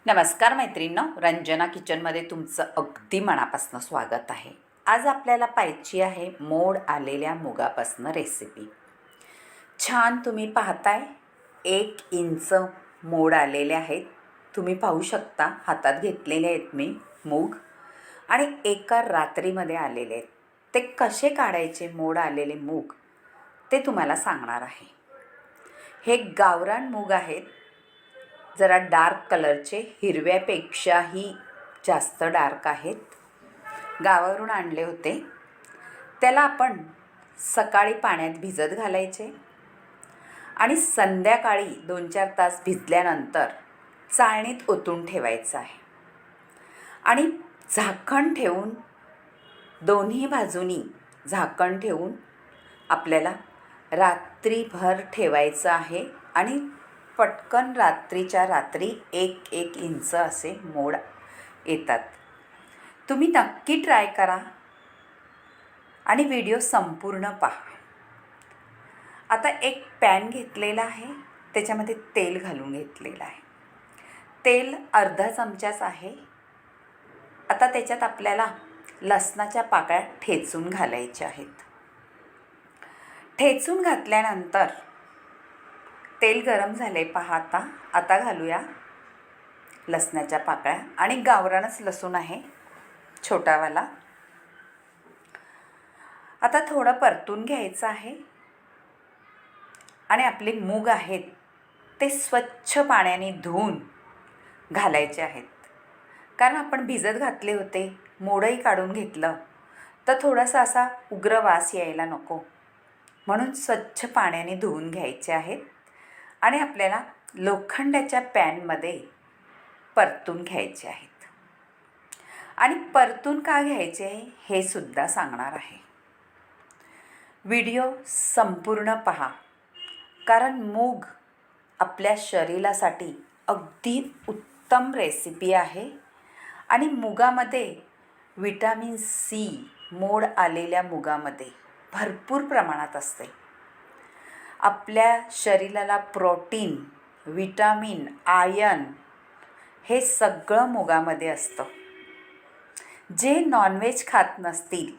नमस्कार मैत्रिणींनो, रंजना किचनमध्ये तुमचं अगदी मनापासून स्वागत आहे. आज आपल्याला पाहायची आहे मोड आलेल्या मुगापासून रेसिपी. छान तुम्ही पाहताय 1 इंच मोड आलेले आहेत. तुम्ही पाहू शकता, हातात घेतलेले आहेत मी मूग आणि एका रात्रीमध्ये आलेले आहेत. ते कसे काढायचे मोड आलेले मूग ते तुम्हाला सांगणार आहे. हे गावरान मूग आहेत, जरा डार्क कलरचे, हिरव्यापेक्षाही जास्त डार्क आहेत. गावावरून आणले होते. त्याला आपण सकाळी पाण्यात भिजत घालायचे आणि संध्याकाळी 2-4 तास भिजल्यानंतर चाळणीत ओतून ठेवायचं आहे आणि झाकण ठेवून दोन्ही बाजूनी झाकण ठेवून आपल्याला रात्रीभर ठेवायचं आहे आणि पटकन रात्रीच्या रात्री 1 इंच असे मोड येतात. तुम्ही नक्की ट्राय करा आणि व्हिडिओ संपूर्ण पहा. आता एक पॅन घेतलेला आहे, त्याच्यामध्ये तेल घालून घेतलेलं आहे. तेल अर्धा चमचाच आहे. आता त्याच्यात आपल्याला लसणाच्या पाकळ्या ठेचून घालायच्या आहेत. ठेचून घातल्यानंतर तेल गरम झाले पहा. आता घालूया लसणाच्या पाकळ्या आणि गावरानच लसूण आहे, छोटावाला. आता थोडं परतून घ्यायचं आहे आणि आपले मूग आहेत ते स्वच्छ पाण्याने धुवून घालायचे आहेत. कारण आपण भिजत घातले होते, मोडही काढून घेतलं तर थोडासा असा उग्र वास यायला नको, म्हणून स्वच्छ पाण्याने धुवून घ्यायचे आहेत आणि आपल्याला लोखंडाच्या पॅनमध्ये परतून घ्यायचे आहेत. आणि परतून का घ्यायचे हे सुद्धा सांगणार आहे. व्हिडिओ संपूर्ण पहा, कारण मूग आपल्या शरीरासाठी अगदी उत्तम रेसिपी आहे आणि मुगामध्ये विटॅमिन सी, मोड आलेल्या मुगामध्ये भरपूर प्रमाणात असते. आपल्या शरीराला प्रोटीन, विटॅमिन, आयर्न हे सगळं मुगामध्ये असतं. जे नॉनव्हेज खात नसतील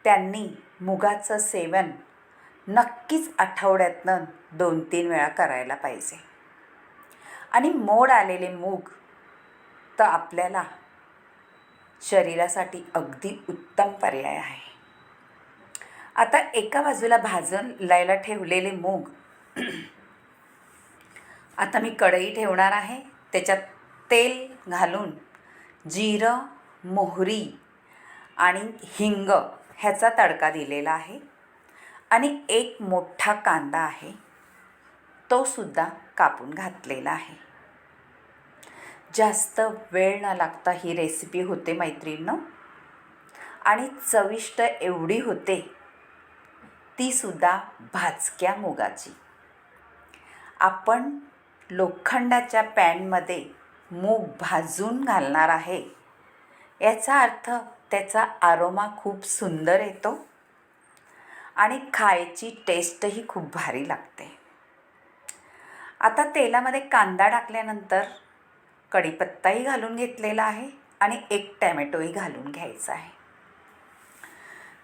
त्यांनी मुगाचं सेवन नक्कीच आठवड्यातनं 2-3 वेळा करायला पाहिजे. आणि मोड आलेले मूग तर आपल्याला शरीरासाठी अगदी उत्तम पर्याय आहे. आता एका बाजूला भाजायला ठेवलेले मूग आता मी कढई ठेवणार आहे. त्याच्यात तेल घालून जिरं, मोहरी आणि हिंग ह्याचा तडका दिलेला आहे आणि एक मोठा कांदा आहे, तो सुद्धा कापून घातलेला आहे. जास्त वेळ न लागता ही रेसिपी होते मैत्रिणींनो आणि चविष्ट एवढी होते, ती सुद्धा भाजक्या मुगाची. आपण लोखंडाच्या पॅनमध्ये मूग भाजून घालणार आहे, याचा अर्थ त्याचा आरोमा खूप सुंदर येतो आणि खायची टेस्टही खूप भारी लागते. आता तेलामध्ये कांदा टाकल्यानंतर कढीपत्ताही घालून घेतलेला आहे आणि 1 टॅमॅटोही घालून घ्यायचा आहे.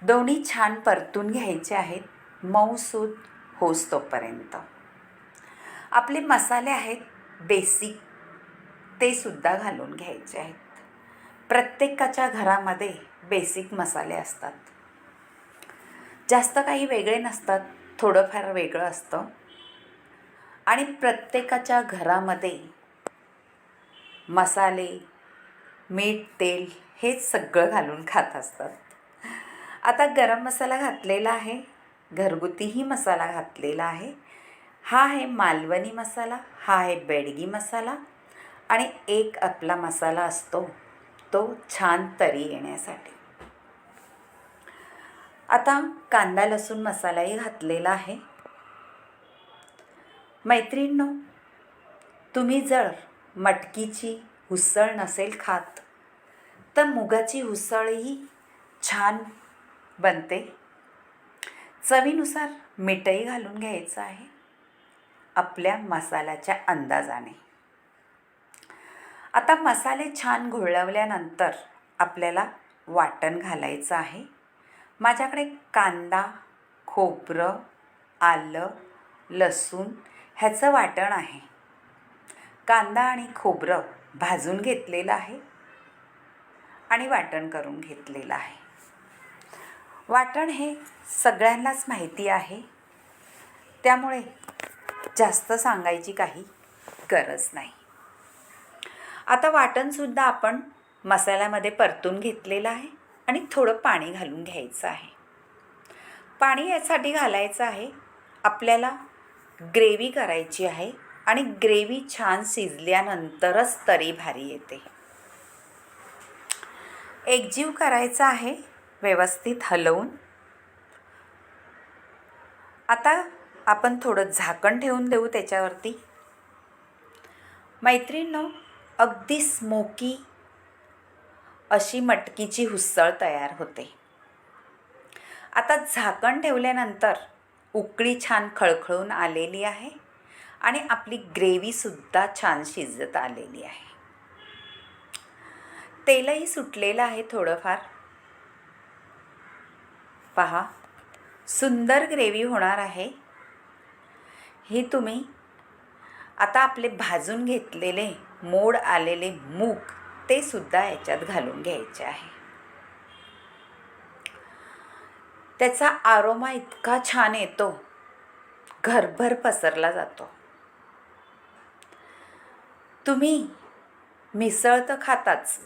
दोन्ही छान परतून घ्यायचे आहेत, मऊसूत होस तोपर्यंत. आपले मसाले आहेत बेसिक, ते सुद्धा घालून घ्यायचे आहेत. प्रत्येकाच्या घरामध्ये बेसिक मसाले असतात, जास्त काही वेगळे नसतात, थोडंफार वेगळं असतं. आणि प्रत्येकाच्या घरामध्ये मसाले, मीठ, तेल हे सगळं घालून खात असतात. आता गरम मसाला घातलेला आहे, घरगुतीही मसाला घातलेला आहे. हा आहे मालवणी मसाला, हा आहे बेडगी मसाला आणि एक आपला मसाला असतो तो छान तरी येण्यासाठी. आता कांदा लसूण मसालाही घातलेला आहे. मैत्रिणींनो, तुम्ही जर मटकीची उसळ नसेल खात तर मुगाची उसळही छान बनते. चवीनुसार मीठही घालून घ्यायचं आहे आपल्या मसाल्याच्या अंदाजाने. आता मसाले छान घोळवल्यानंतर आपल्याला वाटण घालायचं आहे. माझ्याकडे कांदा, खोबरं, आलं, लसूण ह्याचं वाटण आहे. कांदा आणि खोबरं भाजून घेतलेलं आहे आणि वाटण करून घेतलेलं आहे. वाटण हे सगळ्यांनाच माहिती आहे, त्यामुळे जास्त सांगायची काही गरज नाही. आता वाटणसुद्धा आपण मसाल्यामध्ये परतून घेतलेलं आहे आणि थोडं पाणी घालून घ्यायचं आहे. पाणी यासाठी घालायचं आहे, आपल्याला ग्रेव्ही करायची आहे आणि ग्रेव्ही छान शिजल्यानंतरच तरी भारी येते. एकजीव करायचा आहे व्यवस्थित हलवून. आता आपण थोडं झाकण ठेवून देऊ त्याच्यावरती. मैत्रिणींनो, अगदी स्मोकी अशी मटकीची हुसळ तयार होते. आता झाकण ठेवल्यानंतर उकळी छान खळखळून आलेली आहे आणि आपली ग्रेव्हीसुद्धा छान शिजत आलेली आहे. तेलही सुटलेलं आहे थोडंफार. पहा, सुंदर ग्रेव्ही होणार आहे ही. तुम्ही आता आपले भाजून घेतलेले मोड आलेले मूग ते सुद्धा याच्यात घालून घ्यायचे आहे. त्याचा आरोमा इतका छान येतो, घरभर पसरला जातो. तुम्ही मिसळ तर खाताच,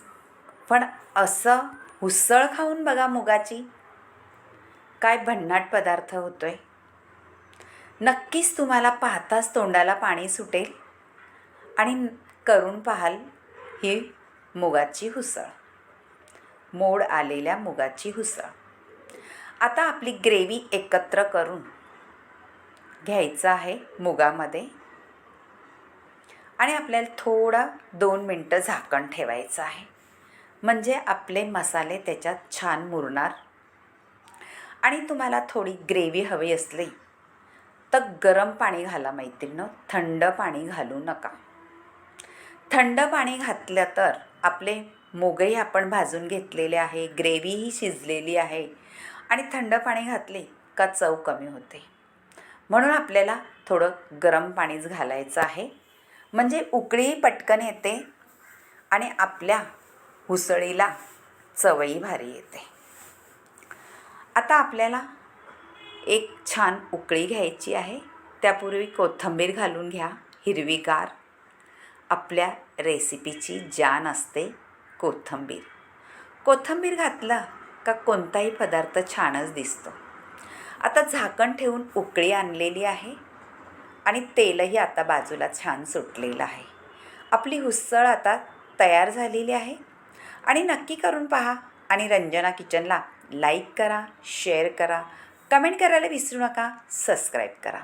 पण असं उसळ खाऊन बघा मुगाची, काय भन्नाट पदार्थ होतोय. नक्कीच तुम्हाला पाहताच तोंडाला पाणी सुटेल आणि करून पाहाल ही मुगाची उसळ, मोड आलेल्या मुगाची उसळ. आता आपली ग्रेव्ही एकत्र करून घ्यायचं आहे मुगामध्ये आणि आपल्याला थोडा 2 मिनटं झाकण ठेवायचं आहे, म्हणजे आपले मसाले त्याच्यात छान मुरणार. आणि तुम्हाला थोडी ग्रेव्ही हवी असली तर गरम पाणी घाला मैत्रिणींनो, थंड पाणी घालू नका. थंड पाणी घातलं तर आपले मोगही आपण भाजून घेतलेले आहे, ग्रेव्हीही शिजलेली आहे आणि थंड पाणी घातले का चव कमी होते. म्हणून आपल्याला थोडं गरम पाणीच घालायचं आहे, म्हणजे उकळी पटकन येते आणि आपल्या उसळीला चवही भारी येते. आता आपल्याला एक छान उकळी घ्यायची आहे. त्यापूर्वी कोथिंबीर घालून घ्या, हिरवीगार. आपल्या रेसिपीची जान असते कोथिंबीर. कोथिंबीर घातलं का कोणताही पदार्थ छानच दिसतो. आता झाकण ठेवून उकळी आणलेली आहे आणि तेलही आता बाजूला छान सुटलेलं आहे. आपली उसळ आता तयार झालेली आहे आणि नक्की करून पहा. आणि रंजना किचनला लाईक करा, शेअर करा, कमेंट करायला विसरू नका, सबस्क्राईब करा.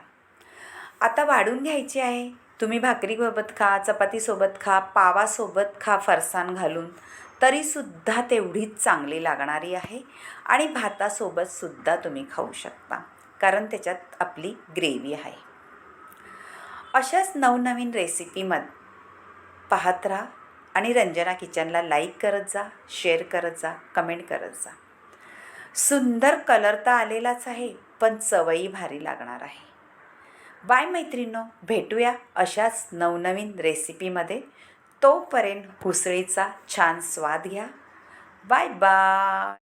आता वाढून घ्यायची आहे. तुम्ही भाकरीसोबत खा, चपातीसोबत खा, पावासोबत खा फरसाण घालून, तरीसुद्धा तेवढीच चांगली लागणारी आहे. आणि भातासोबतसुद्धा तुम्ही खाऊ शकता, कारण त्याच्यात आपली ग्रेव्ही आहे. अशाच नवनवीन रेसिपीमध्ये पाहत राहा आणि रंजना किचनला लाईक करत जा, शेअर करत जा, कमेंट करत जा. सुंदर कलर तर आलेलाच आहे, पण चवही भारी लागणार आहे. बाय मैत्रिणींनो, भेटूया अशाच नवनवीन रेसिपीमध्ये. तोपर्यंत उसळीचा छान स्वाद घ्या. Bye bye.